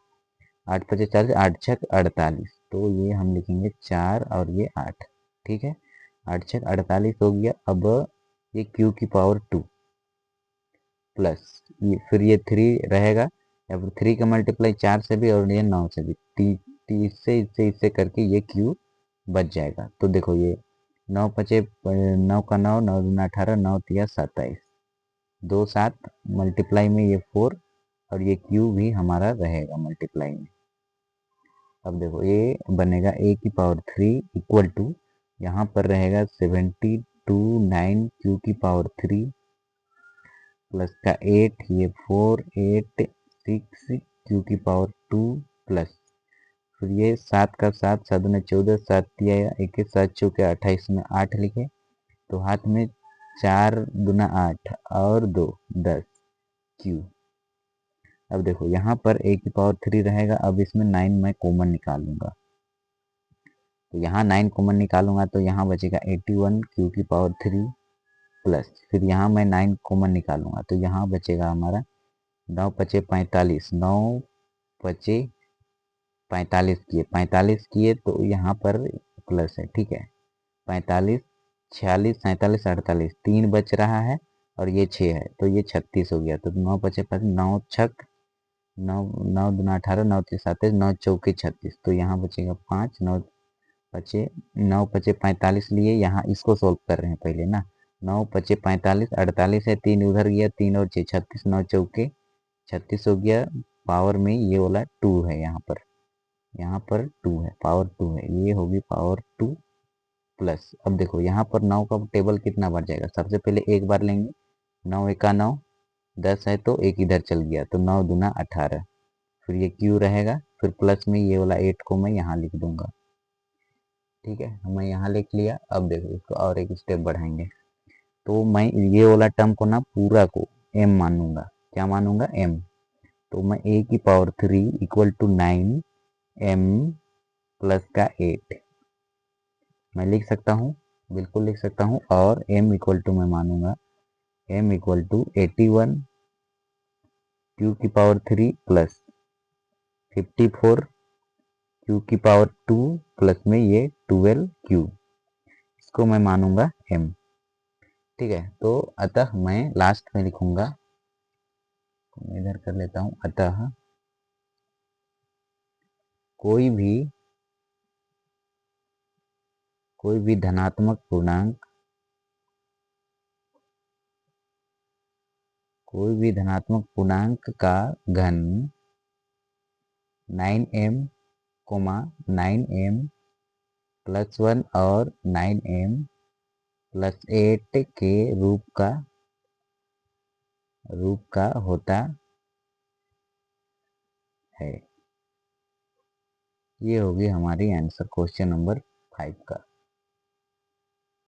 8 5 40, 8 6 48, तो ये हम लिखेंगे 4 और ये 8। ठीक है, 8 6 48 हो गया। अब ये q की पावर 2 प्लस ये फिर ये 3 रहेगा, या फिर 3 का मल्टीप्लाई 4 से भी और ये 9 से भी, इससे करके ये q बच जाएगा। तो देखो ये 9 पचे 9 का 9, 9 दूना 18, 9 तिया 27, 2 7 मल्टीप्लाई में ये 4 और ये q भी हमारा रहेगा मल्टीप्लाई में। अब देखो ये बनेगा a की पावर 3 इक्वल टू, यहाँ पर रहेगा 72, 9q की पावर 3 प्लस का 8, ये 4 8 6 q की पावर 2 प्लस फिर ये 7 का 7, 7 दूना 14, 7 तिया 21, 7 चौके 28 में 8 लिखे, तो हाथ में 4 दूना 8 और 2 10 q। अब देखो यहाँ पर a की पावर 3 रहेगा, अब इसमें 9 मैं कॉमन निकालूंगा, तो यहाँ 9 कॉमन निकालूंगा तो यहाँ बचेगा 81 q की पावर 3 प्लस फिर यहाँ मैं 9 कॉमन निकालूंगा तो यहाँ बचेगा हमारा 9 पचे 45, 9 पचे 45 किए तो यहाँ पर प्लस है। ठीक है, 45 46 47 48, 3 बच रहा है और ये 6 है तो ये 36 हो गया, तो 9 पचे 9 छक 9 9 दूना 18, 9 तीन 27, 9 चौके 36, तो यहाँ बचेगा 5, 9 पचे 45 लिए, यहाँ इसको सोल्व कर रहे हैं पहले ना, 9 पचे 45, 48 है, 3 उधर गया, 3 और 6 36, 9 चौके 36 हो गया, पावर में ये वाला 2 है, यहाँ पर 2 है, पावर 2 है, ये होगी पावर 2 प्लस। अब देखो यहाँ पर 9 का टेबल कितना बढ़ जाएगा, सबसे पहले एक बार लेंगे, 9 एका 9, 10 है तो एक इधर चल गया, तो 9 दूना 18, फिर ये क्यू रहेगा, फिर प्लस में ये वाला 8 को मैं यहाँ लिख दूंगा। ठीक है, मैं यहाँ लिख लिया। अब देखो इसको और एक स्टेप बढ़ाएंगे, तो मैं ये वाला टर्म को ना पूरा को m मानूंगा। क्या मानूंगा? m। तो मैं a की power 3 equal to 9 m plus का 8 मैं लिख सकता हूँ, बिल्कुल लिख सकता हूँ। और m इक्वल टू मैं मानूंगा m इक्वल टू 81 q की पावर 3 प्लस 54 q की पावर 2 प्लस में ये 12 q, इसको मैं मानूंगा m। ठीक है, तो अतः मैं लास्ट में लिखूंगा, मैं इधर कर लेता हूँ, अतः कोई भी धनात्मक पूर्णांक, कोई भी धनात्मक पूर्णांक का घन 9m 9m प्लस 1 और 9m प्लस 8 के रूप का होता है। ये होगी हमारी आंसर क्वेश्चन नंबर 5 का।